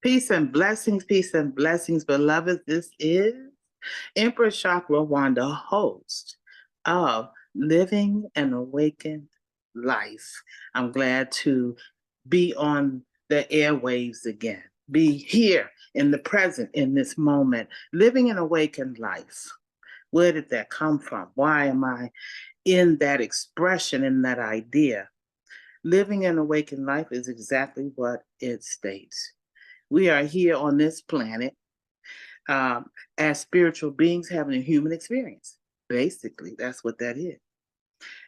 peace and blessings, beloved. This is Empress Chakra Wanda, host of Living an Awakened Life. I'm glad to be on the airwaves again, be here in the present, in this moment, living an awakened life. Where did that come from? Why am I in that expression, in that idea? Living an awakened life is exactly what it states. We are here on this planet um, as spiritual beings having a human experience. Basically, that's what that is.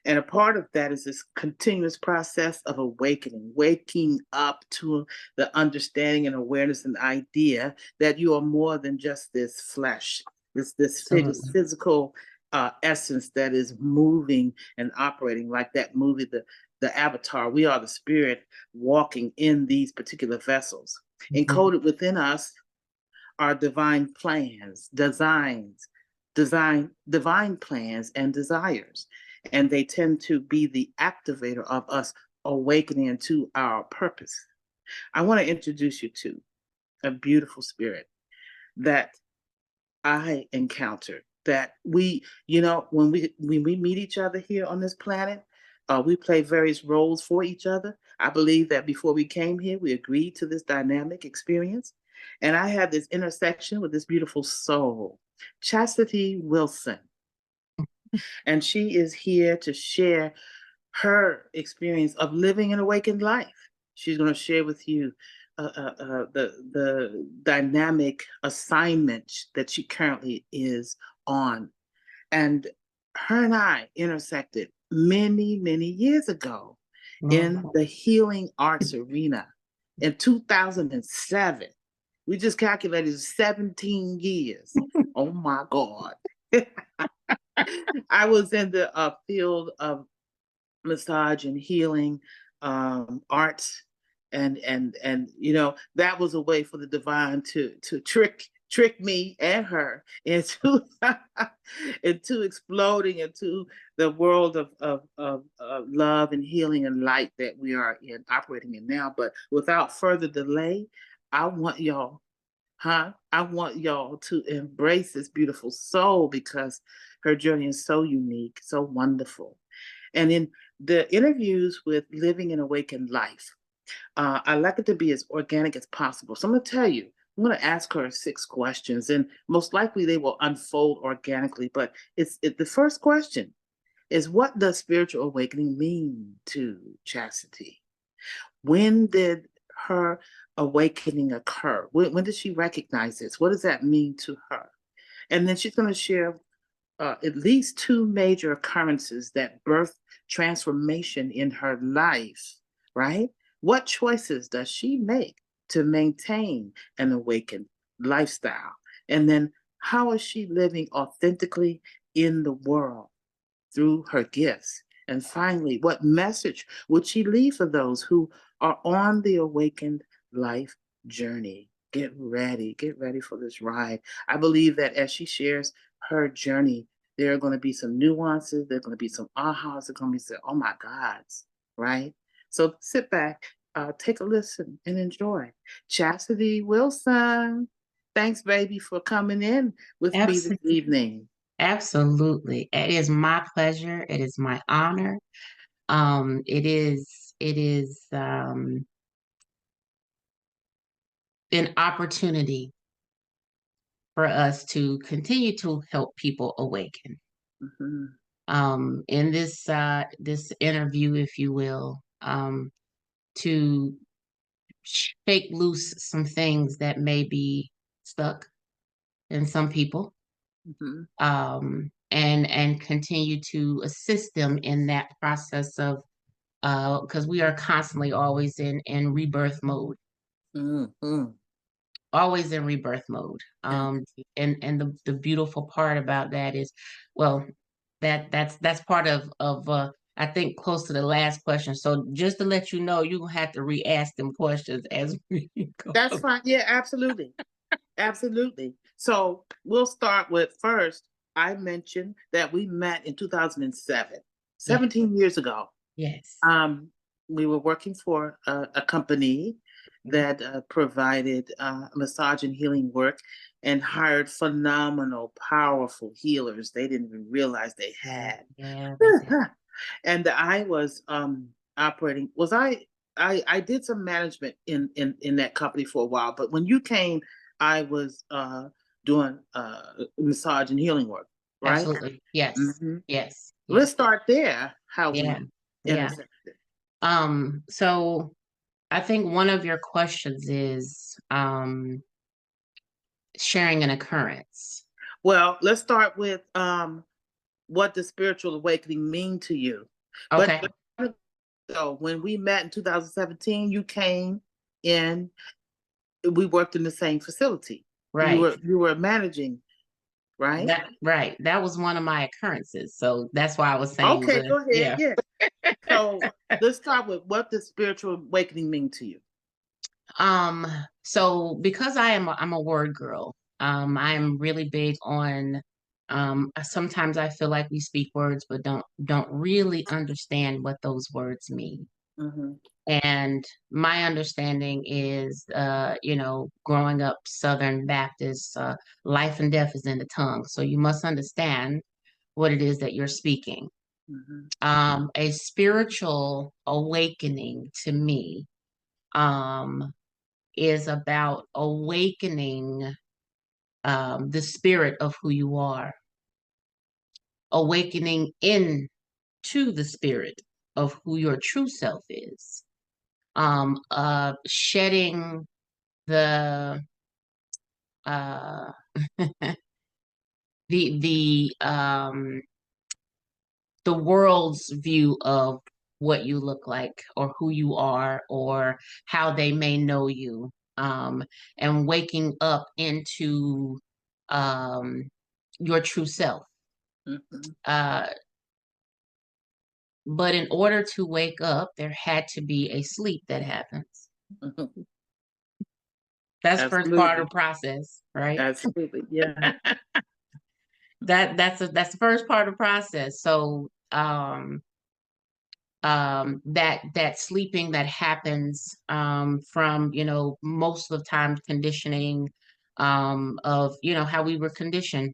And a part of that is this continuous process of awakening, waking up to the understanding and awareness and idea that you are more than just this flesh, this Absolutely. physical essence that is moving and operating like that movie, the Avatar. We are the spirit walking in these particular vessels. Mhm. Encoded within us are divine plans, divine plans and desires. And they tend to be the activator of us awakening into our purpose. I want to introduce you to a beautiful spirit that I encountered. That when we meet each other here on this planet, we play various roles for each other. I believe that before we came here, we agreed to this dynamic experience. And I had this intersection with this beautiful soul, Chasity Wilson. And she is here to share her experience of living an awakened life. She's going to share with you the dynamic assignment that she currently is on. And her and I intersected many years ago in Wow. the healing arts arena in 2007. We just calculated 17 years. Oh my God. I was in the field of massage and healing arts, and that was a way for the divine to trick me and her into into exploding into the world of love and healing and light that we are in operating in now. But without further delay, I want y'all I want y'all to embrace this beautiful soul because her journey is so unique, so wonderful. And in the interviews with Living an Awakened Life, I like it to be as organic as possible. So I'm going to tell you, I'm going to ask her 6 questions, and most likely they will unfold organically. But the first question is, what does spiritual awakening mean to Chastity? When did her awakening occur? When did she recognize this? What does that mean to her? And then she's going to share at least 2 major occurrences that birth transformation in her life, right? What choices does she make to maintain an awakened lifestyle? And then how is she living authentically in the world through her gifts? And finally, what message would she leave for those who are on the awakened life journey? Get ready for this ride. I believe that as she shares her journey, there are going to be some nuances, there are going to be some ahas, there are going to be some, oh my gods, right? So sit back, take a listen, and enjoy. Chastity Wilson, thanks, baby, for coming in with me this Absolutely. evening. Absolutely. It is my pleasure. It is my honor. It is an opportunity for us to continue to help people awaken. Mhm. In this interview, if you will, to shake loose some things that may be stuck in some people, Mhm. and continue to assist them in that process of because we are constantly always in rebirth mode, Mhm. always in rebirth mode. Yeah. And the beautiful part about that is, well, that's part of I think close to the last question. So just to let you know, you're gonna have to re-ask them questions as we go. That's fine. Yeah, absolutely. Absolutely. So we'll start with first, I mentioned that we met in 2007, Yes, 17 years ago. yes. Um, we were working for a company, that provided massage and healing work and hired phenomenal, powerful healers they didn't even realize they Yeah, had. yeah, they did. And I was operating. Was I did some management in that company for a while, but when you came, I was doing massage and healing work, right? Absolutely. Yes. Hmm. Yes. Let's Yes. start there. How Yeah. we Yeah. intersected. So I think one of your questions is sharing an occurrence. Well, let's start with what does spiritual awakening mean to you? But Okay. so when we met in 2017, you came in. We worked in the same facility. Right. You were managing, right? Right. That was one of my occurrences. So that's why I was saying Okay, go ahead. yeah. Yeah. So let's start with what does spiritual awakening mean to you? Um, so because I'm a word girl, I am really big on sometimes I feel like we speak words but don't really understand what those words mean. Mm-hmm. And my understanding is growing up Southern Baptist, life and death is in the tongue. So you must understand what it is that you're speaking. Mm-hmm. A spiritual awakening to me um is about awakening the spirit of who you are, awakening into the spirit of who your true self is, shedding the uh, the the world's view of what you look like or who you are or how they may know you, and waking up into um, your true self. Mm-hmm. Uh, but in order to wake up, there had to be a sleep that happens. Mm-hmm. That's the first part of Absolutely. the process, right? Absolutely. Yeah. That's the first part of the process. So that sleeping that happens from most of the time conditioning of how we were conditioned,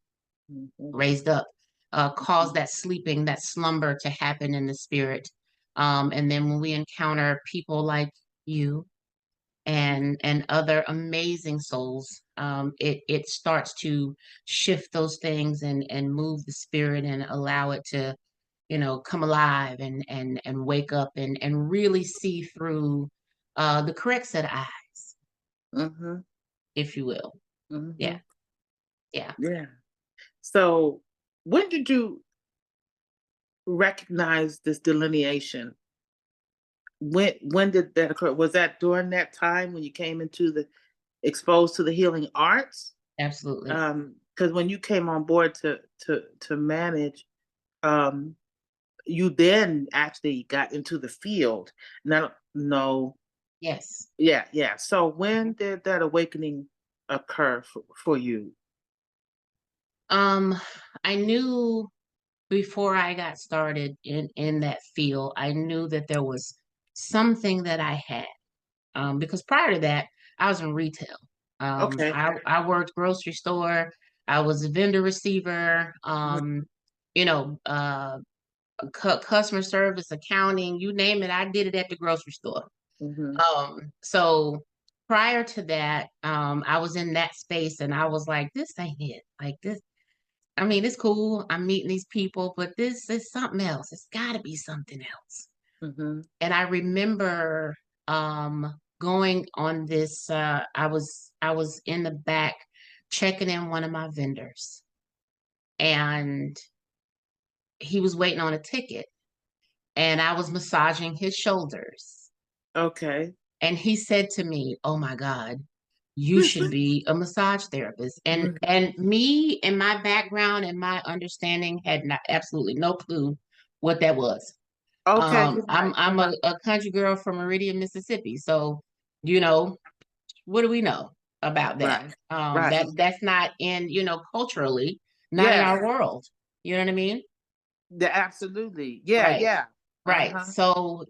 Mm-hmm. raised up, cause that sleeping, that slumber to happen in the spirit. And then when we encounter people like you and other amazing souls, it starts to shift those things and move the spirit and allow it to come alive and wake up and really see through the correct set of eyes, Mm-hmm. if you will. Mm-hmm. Yeah, yeah. Yeah. So when did you recognize this delineation? When did that occur? Was that during that time when you came into the exposed to the healing arts? Absolutely. Because when you came on board to manage, um, you then actually got into the field. Now, no, Yes. yeah, yeah. So when did that awakening occur for you? Um, I knew before I got started in that field, I knew that there was something that I had. Because prior to that, I was in retail. Okay. I worked grocery store. I was a vendor receiver. You know, customer service, accounting, you name it, I did it at the grocery store. Mm-hmm. So prior to that, I was in that space and I was like, this ain't it. Like this, I mean, it's cool. I'm meeting these people, but this is something else. It's got to be something else. Mm-hmm. And I remember going on this. I was in the back checking in one of my vendors, and he was waiting on a ticket, and I was massaging his shoulders. Okay. And he said to me, "Oh my God, you should be a massage therapist." And me and my background and my understanding had not absolutely no clue what that was. Okay. I'm a country girl from Meridian, Mississippi. So, you know, what do we know about that? Right. Right. That's not in, culturally, not in Yes. our world. You know what I mean? Yeah, absolutely. Yeah. Right. Yeah. Right. Uh-huh. So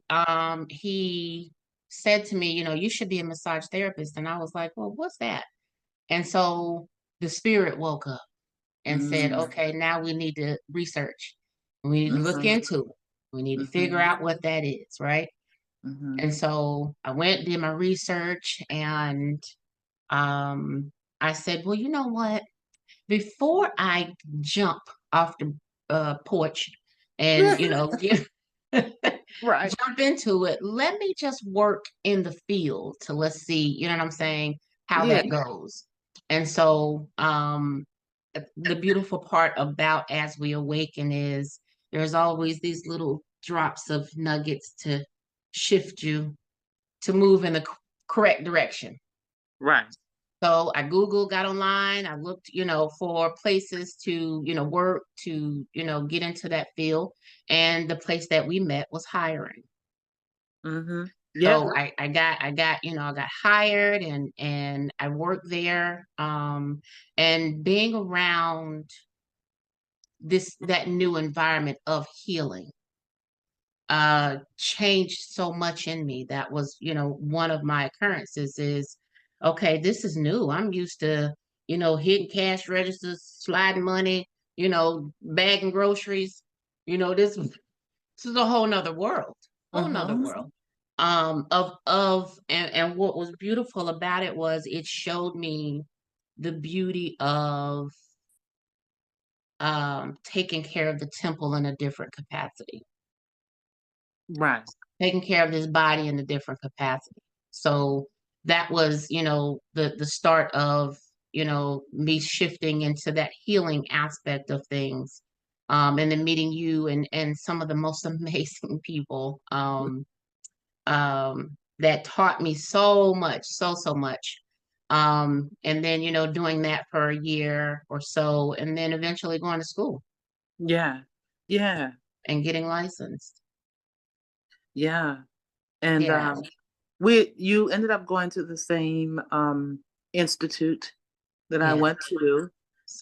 he said to me, you should be a massage therapist. And I was like, well, what's that? And so the spirit woke up and said, Mm. okay, now we need to research. We need to look Mhm. into it. We need to figure Mhm. out what that is, right? Mhm. And so I went, did my research, and um, I said, well, you know what? Before I jump off the porch and, Right. jump into it, let me just work in the field to let's see, you know what I'm saying, how Yeah. that goes. And so the beautiful part about As We Awaken is there's always these little drops of nuggets to shift you to move in the correct direction. Right. So I Googled, got online, I looked, for places to, work, to, get into that field. And the place that we met was hiring. Mhm. Yeah. So I got hired and I worked there. And being around that new environment of healing changed so much in me. That was, one of my occurrences is, okay, this is new. I'm used to, hitting cash registers, sliding money, bagging groceries. This is a whole nother world, whole nother Mhm. world. And what was beautiful about it was it showed me the beauty of taking care of the temple in a different capacity, Right. taking care of this body in a different capacity. So that was, the start of, me shifting into that healing aspect of things. And then meeting you and some of the most amazing people that taught me so much, so much. And then, doing that for a year or so, and then eventually going to school Yeah. Yeah. and getting licensed. Yeah. And Yeah. we you ended up going to the same institute that I Yeah. went to.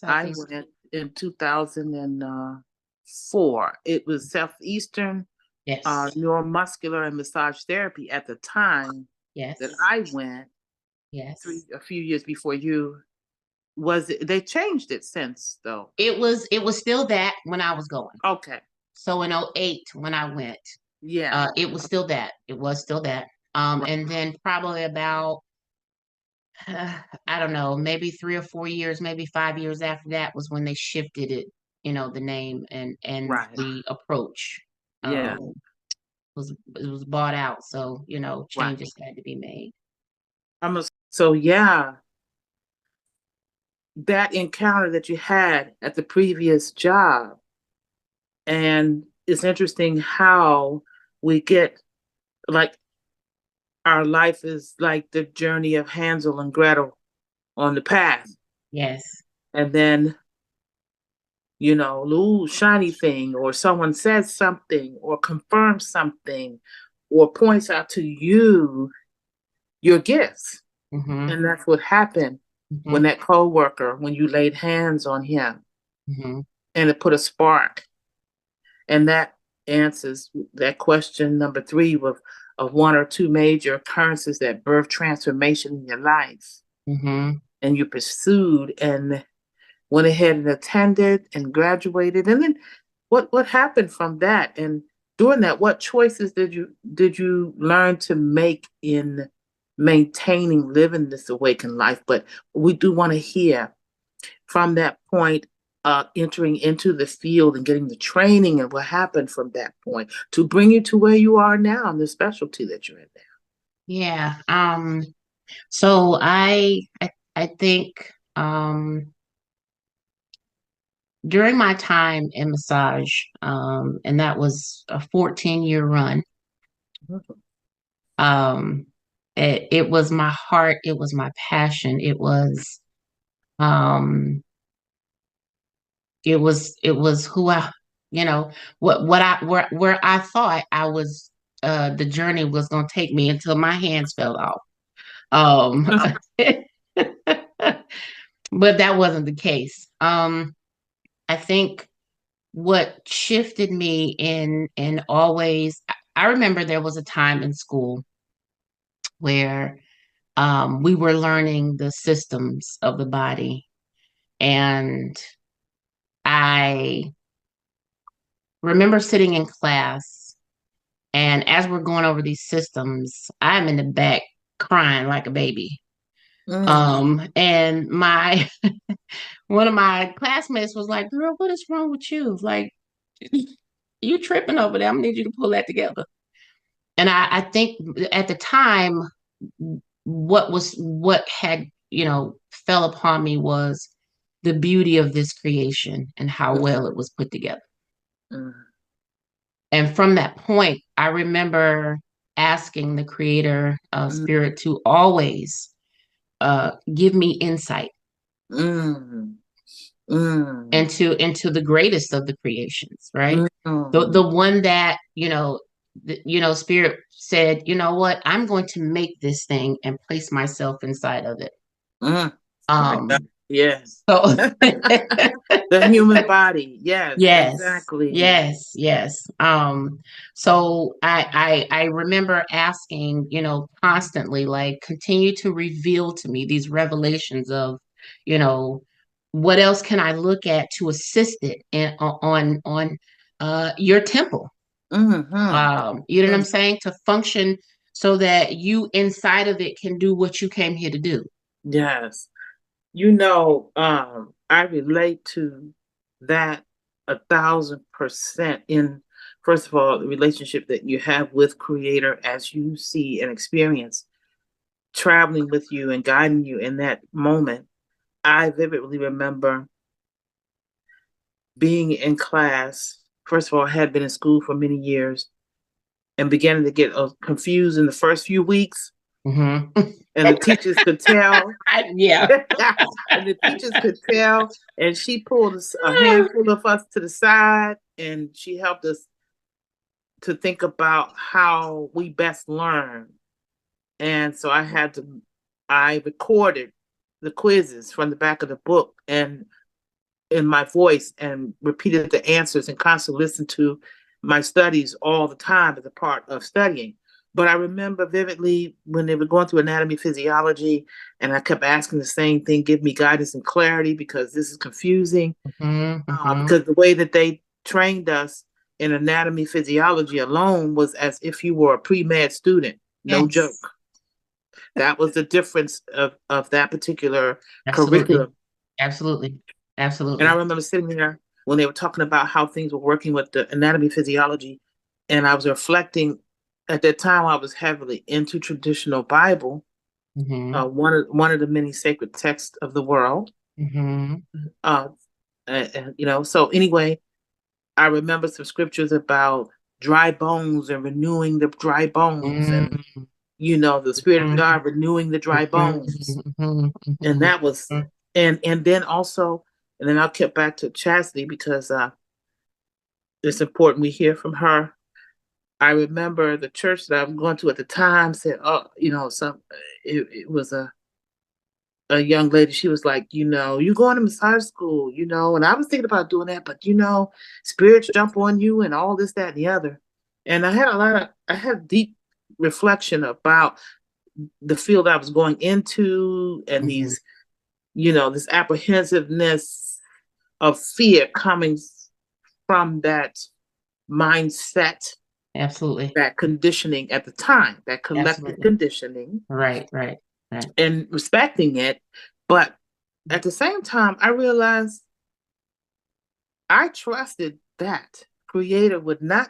I Southeast. went in 2004. It was Southeastern Yes. neuromuscular and massage therapy at the time that Yes. I went Yes. a few years before you. Was it, they changed it since though? It was still that when I was going. Okay. So in '08 when I went, Yeah. it was still that. It was still that. Right. And then probably about I don't know, maybe 3 or 4 years, maybe 5 years after that was when they shifted it, the name and Right. the approach. Yeah. It was bought out, so Right. changes had to be made. So yeah, that encounter that you had at the previous job, and it's interesting how we get like our life is like the journey of Hansel and Gretel on the path, Yes. and then ooh, shiny thing, or someone says something, or confirms something, or points out to you your gifts, Mm-hmm. and that's what happened when Mm-hmm. that coworker, when you laid hands on him, Mm-hmm. and it put a spark. And that answers that question number three of one or two major occurrences that birth transformation in your life. Mm-hmm. And you pursued and went ahead and attended and graduated. And then what happened from that? And during that, what choices did you learn to make in maintaining living this awakened life? But we do want to hear from that point, entering into the field and getting the training and what happened from that point to bring you to where you are now and the specialty that you're in now. Yeah. So I think during my time in massage, and that was a 14-year run. Mhm. Um, it was my heart, it was my passion, um, it was who I, what I where I thought I was, the journey was going to take me until my hands fell off. Um, but that wasn't the case. I think what shifted me in always, I remember there was a time in school where we were learning the systems of the body. And I remember sitting in class, and as we're going over these systems, I'm in the back crying like a baby. And my one of my classmates was like, "Girl, what is wrong with you? Like, you tripping over there. I'm gonna need you to pull that together." And I think at the time, what had, fell upon me was the beauty of this creation and how well it was put together. And from that point, I remember asking the creator spirit to always give me insight into the greatest of the creations, right? The one that, spirit said, you know what, I'm going to make this thing and place myself inside of it. Yes. So the human body. Yes, yes, exactly. yes. So I remember asking, constantly, like, continue to reveal to me these revelations of, what else can I look at to assist it on your temple. You know what I'm saying? To function so that you inside of it can do what you came here to do. Yes. I relate to that 1,000% in, first of all, the relationship that you have with Creator as you see and experience traveling with you and guiding you in that moment. I vividly remember being in class. First of all, I had been in school for many years and beginning to get confused in the first few weeks. And the teachers could tell. Yeah. And the teachers could tell. And she pulled a handful of us to the side and she helped us to think about how we best learn. And so I recorded the quizzes from the back of the book and in my voice and repeated the answers and constantly listened to my studies all the time as a part of studying. But I remember vividly when they were going through anatomy, physiology, and I kept asking the same thing, give me guidance and clarity because this is confusing. Because the way that they trained us in anatomy, physiology alone was as if you were a pre-med student. No joke. That was the difference of that particular curriculum. Absolutely. And I remember sitting there when they were talking about how things were working with the anatomy, physiology, and I was reflecting. At that time, I was heavily into traditional Bible, one of the many sacred texts of the world. So anyway, I remember some scriptures about dry bones and renewing the dry bones, and the Spirit of God renewing the dry bones, and that was, and then also, and then I'll get back to Chasity because it's important we hear from her. I remember the church that I was going to at the time said, it was a young lady. She was like, you going to massage school, and I was thinking about doing that, but spirits jump on you and all this, that, and the other. And I had deep reflection about the field I was going into and these, this apprehensiveness of fear coming from that mindset. Absolutely. That conditioning at the time, that collective conditioning. Right. And respecting it. But at the same time, I realized I trusted that Creator would not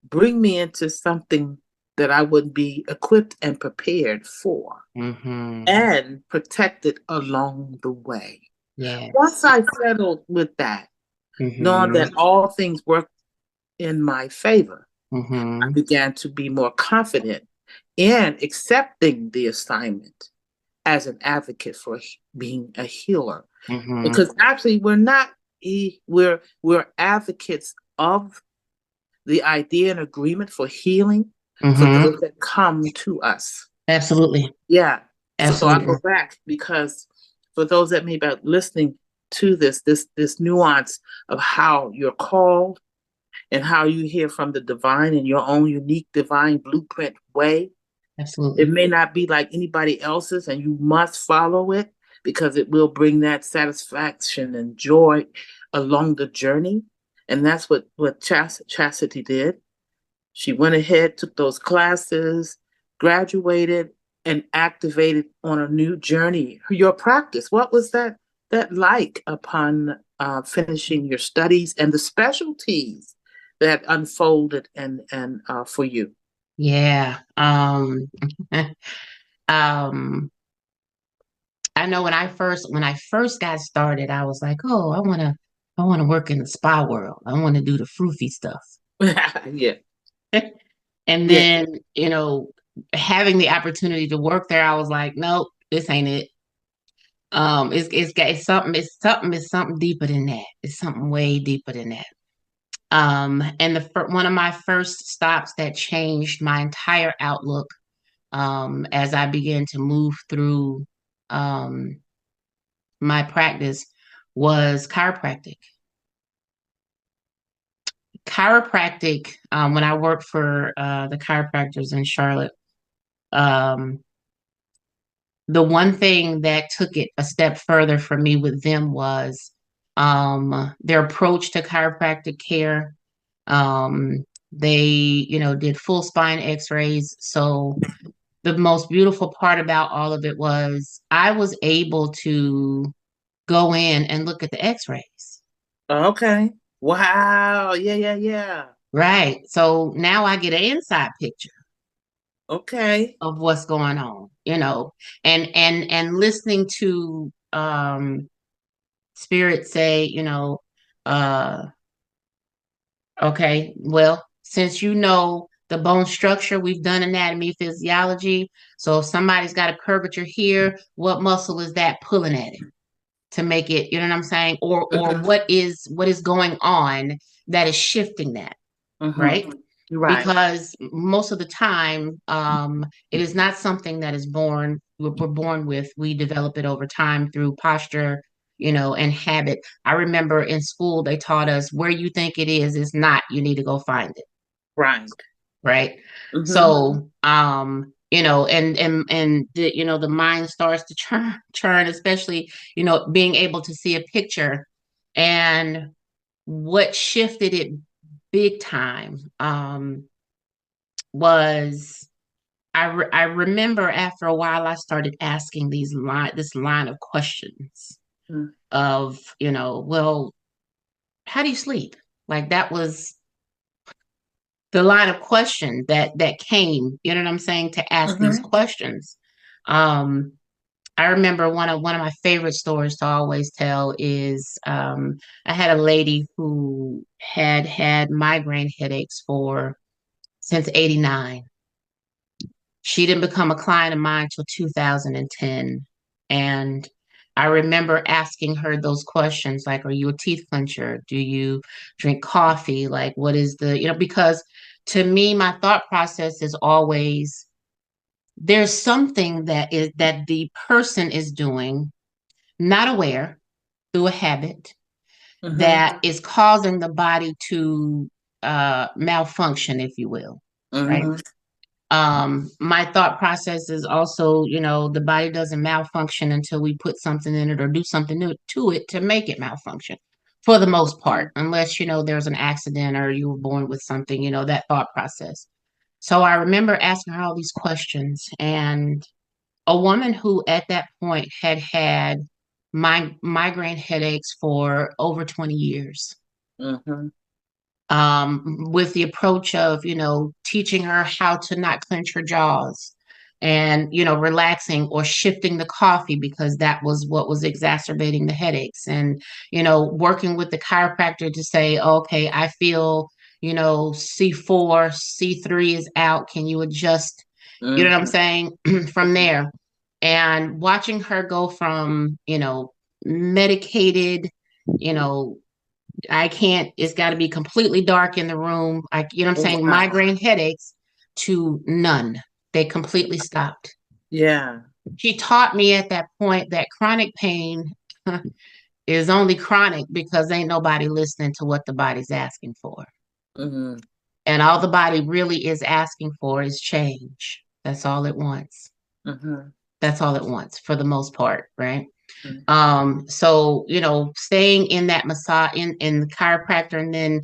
bring me into something that I wouldn't be equipped and prepared for and protected along the way. Yes. Once I settled with that, knowing that all things work in my favor, I began to be more confident in accepting the assignment as an advocate for being a healer. Because actually we're advocates of the idea and agreement for healing for those that come to us. Absolutely. Yeah. Absolutely. So I'll go back because for those that may be listening to this nuance of how you're called and how you hear from the divine in your own unique divine blueprint way. It Absolutely. may not be like anybody else's, and you must follow it because it will bring that satisfaction and joy along the journey. And that's what Chastity did. She went ahead, took those classes, graduated, and activated on a new journey. Your practice, what was that like upon finishing your studies and the specialties that unfolded and for you? Yeah. Um, I know when I first got started, I was like, oh, I wanna work in the spa world. I want to do the fruity stuff. Yeah, And yeah. then, having the opportunity to work there, I was like, nope, this ain't it. It's something deeper than that. It's something way deeper than that. And one of my first stops that changed my entire outlook, as I began to move through, um, my practice, was chiropractic. Chiropractic, when I worked for the chiropractors in Charlotte, um, the one thing that took it a step further for me with them was, their approach to chiropractic care. They, did full spine x-rays. So the most beautiful part about all of it was I was able to go in and look at the x-rays. Okay. Wow. Yeah, yeah, yeah. Right. So now I get an inside picture Okay. of what's going on, and listening to spirit say, uh, okay, well, since you know the bone structure, we've done anatomy, physiology. So if somebody's got a curvature here, what muscle is that pulling at it to make it, you know what I'm saying? Or Mm-hmm. what is going on that is shifting that, Mm-hmm. right? Right. Because most of the time, it is not something that is born, we're born with. We develop it over time through posture, and habit. I remember in school they taught us where you think it is not, you need to go find it, Right. right? Mm-hmm. So, and the mind starts to churn, especially, being able to see a picture. And what shifted it big time, was I remember after a while I started asking this line of questions of, well, how do you sleep? Like that was the line of question that came, you know what I'm saying, to ask these Mm-hmm. questions. Um, I remember one of my favorite stories to always tell is, I had a lady who had migraine headaches for since '89. She didn't become a client of mine till 2010. And I remember asking her those questions like, are you a teeth clencher? Do you drink coffee? Like, what is because to me, my thought process is always there's something that the person is doing, not aware, through a habit Mm-hmm. that is causing the body to malfunction, if you will. Right. Mm-hmm. My thought process is also, the body doesn't malfunction until we put something in it or do something new to it to make it malfunction, for the most part, unless, there's an accident or you were born with something, that thought process. So I remember asking her all these questions, and a woman who at that point had migraine headaches for over 20 years, Mm-hmm. with the approach of, teaching her how to not clench her jaws and, relaxing or shifting the coffee because that was what was exacerbating the headaches. And, working with the chiropractor to say, okay, I feel, C4, C3 is out. Can you adjust? You know what I'm Mm-hmm. saying? From there. And watching her go from, medicated, you know, I can't, it's got to be completely dark in the room. You know what I'm saying? Wow. Migraine headaches to none. They completely stopped. Yeah. She taught me at that point that chronic pain is only chronic because ain't nobody listening to what the body's asking for. Mm-hmm. And all the body really is asking for is change. That's all it wants. Mm-hmm. That's all it wants for the most part, right? Mm-hmm. So, staying in that massage in the chiropractor, and then,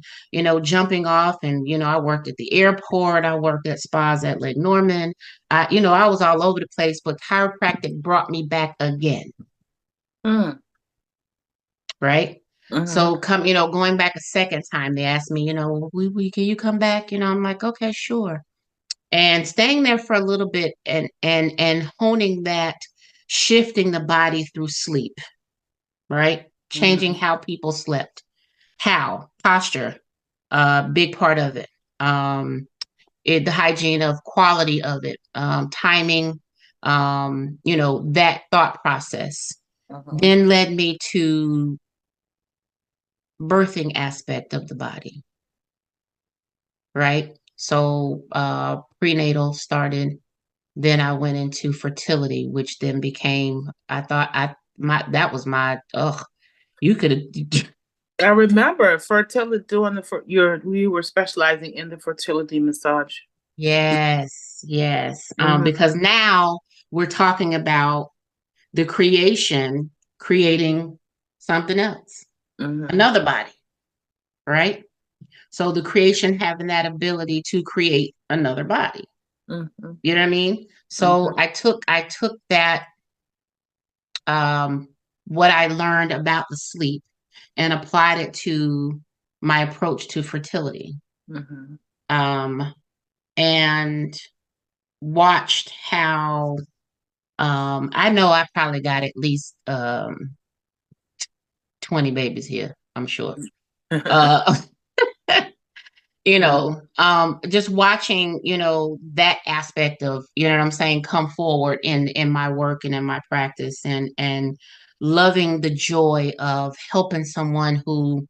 jumping off, and, I worked at the airport, I worked at spas at Lake Norman. I was all over the place, but chiropractic brought me back again, Mm-hmm. right? Mm-hmm. So going back a second time, they asked me, we can you come back? I'm like, okay, sure. And staying there for a little bit, and honing that, shifting the body through sleep, right? Changing Mm-hmm. how people slept. How? Posture, big part of it. The hygiene of quality of it, timing, that thought process. Mm-hmm. Then led me to birthing aspect of the body, right? So prenatal started. Then I went into fertility, which then became, I thought that was my, you could have. I remember fertility doing you were specializing in the fertility massage. Yes, yes. Mm-hmm. Because now we're talking about the creating something else, Mm-hmm. another body, right? So the creation having that ability to create another body. Mm-hmm. You know what I mean? So Mm-hmm. I took that, um what I learned about the sleep, and applied it to my approach to fertility. Mm-hmm. Um and watched how, I know I probably got at least 20 babies here, I'm sure. Uh just watching, that aspect of, what I'm saying, come forward in my work and in my practice, and loving the joy of helping someone who,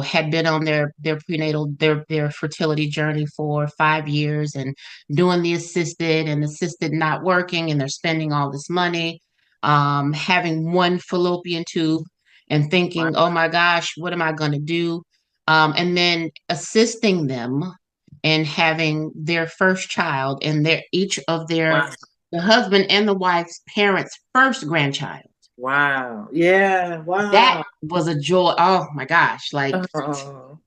had been on their prenatal, their fertility journey for 5 years, and doing the assisted not working, and they're spending all this money, having one fallopian tube, and Wow. thinking, oh my gosh, what am I going to do? And then assisting them and having their first child, and each of Wow. the husband and the wife's parents' first grandchild. Wow. Yeah. That Wow. was a joy. Oh my gosh. Like, Oh.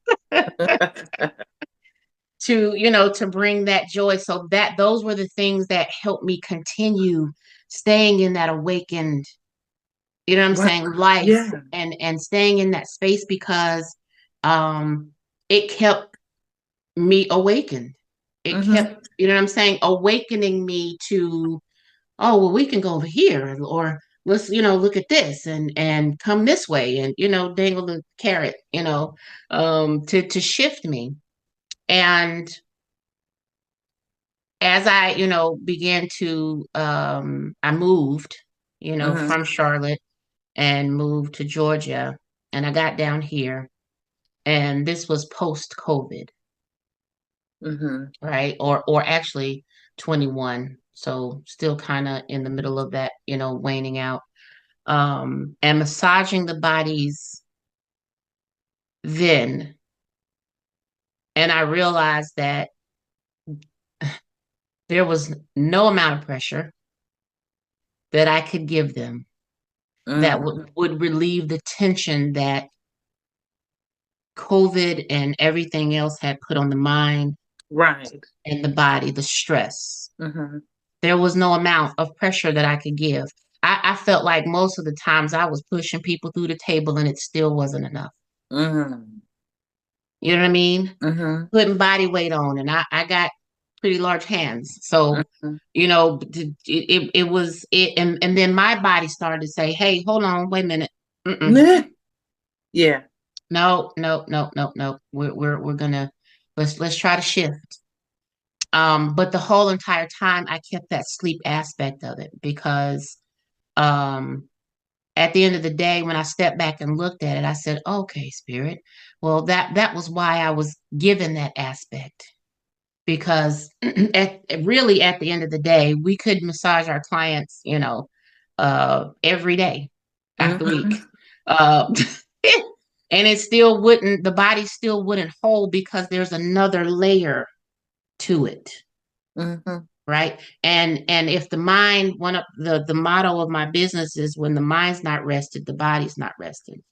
to bring that joy. So those were the things that helped me continue staying in that awakened, what I'm Wow. saying, life, Yeah. and staying in that space, because um it kept me awakened. It Mm-hmm. kept, what I'm saying, awakening me to, oh, well, we can go over here, or let's, look at this, and come this way, and, dangle the carrot, to shift me. And as I, began to, I moved, Mm-hmm. from Charlotte, and moved to Georgia, and I got down here, and this was post COVID, Mm-hmm. right? Or actually 21. So still kind of in the middle of that, waning out. And massaging the bodies then. And I realized that there was no amount of pressure that I could give them that Mm-hmm. would relieve the tension that COVID and everything else had put on the mind Right. and the body, the stress. Mm-hmm. There was no amount of pressure that I could give. I felt like most of the times I was pushing people through the table, and it still wasn't enough. Mm-hmm. You know what I mean? Mm-hmm. Putting body weight on, and I got pretty large hands. So, Mm-hmm. it was it, and then my body started to say, "Hey, hold on, wait a minute. Mm-mm. Yeah. No, no, no, no, no. We're gonna, let's try to shift." But the whole entire time I kept that sleep aspect of it, because um at the end of the day, when I stepped back and looked at it, I said, okay, spirit, well, that was why I was given that aspect. Because really, at the end of the day, we could massage our clients, every day after week. Mm-hmm. Uh, and the body still wouldn't hold, because there's another layer to it, Mm-hmm. right? And if the mind, one of the motto of my business is when the mind's not rested, the body's not rested.